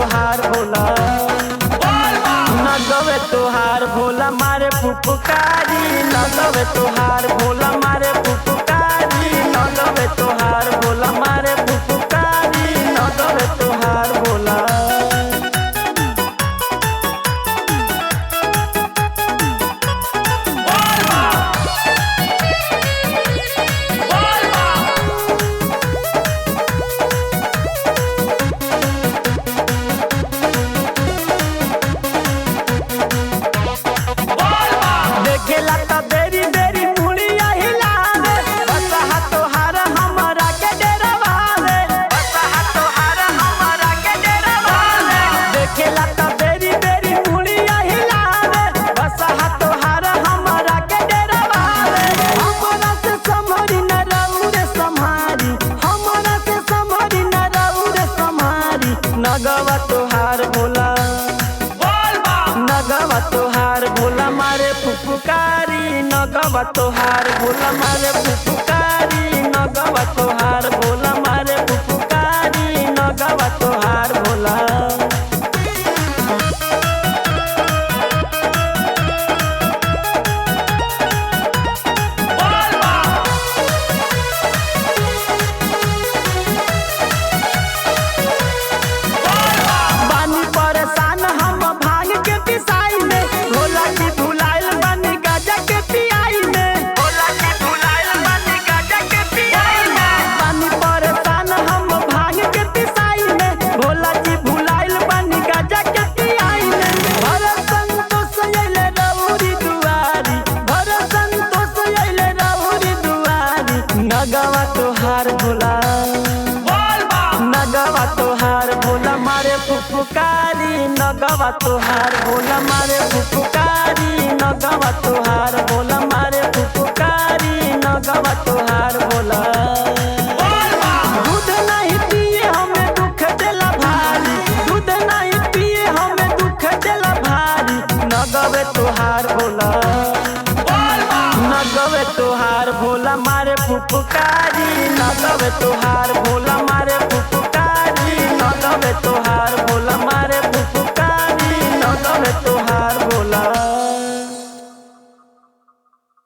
तोहार भोला, नगवे तोहार भोला मारे फुफकारी, नगवे तोहार भोला मारे फुफकारी, नगवे तोहार भोला मारे फुफकारी, नगवे तोहार भोला। देखेला त बेरी बेरी मुड़िया हिलावे, बसहा तोहार हमरा के डेरावावे, बसहा तोहार हमरा के डेरावावे। देखेला त बेरी बेरी मुड़िया हिलावे, बसहा तोहार हमरा के डेरावावे। हमरा से समरी न रहू रे सम्हारी, हमरा से समरी न रहू रे सम्हारी, नगवा तोहार भोला, नगवा तोहार भोला मारे फुफकारी, नगवा तोहार भोला मारे फुफकारी, नगवा तोहार भोला मारे फुफकारी, नगवा तोहार भोला। बानी परेशान हम भांग के पिसाई में, भोला की भुलाइल बानी गाजा के पियाई में, भोला की भुलाइल बानी गाजा के पियाई में। बानी परेशान हम भांग के पिसाई में, भोला की भुलाइल बानी गाजा के पियाई में। भर संतोष अइले रउरी दुआरी, भर संतोष अइले रउरी दुआरी, नगवा तोहार भोला, नगवा तोहार भोला मारे फुफकारी, नगवा तोहार भोला मारे फुफकारी, नगवा तोहार भोला मारे फुफकारी, नगवा तोहार भोला। दूध नहीं पिए हमें दुख देला भारी, दूध नहीं पिए हमें दुख देला भारी, नगवे तोहार भोला, नगवे तोहार भोला मारे फुफकारी, नगवे तोहार भोला मारे फुफकारी, नगवे तोहार भोला मारे फुफकारी, नगवे तोहार भोला।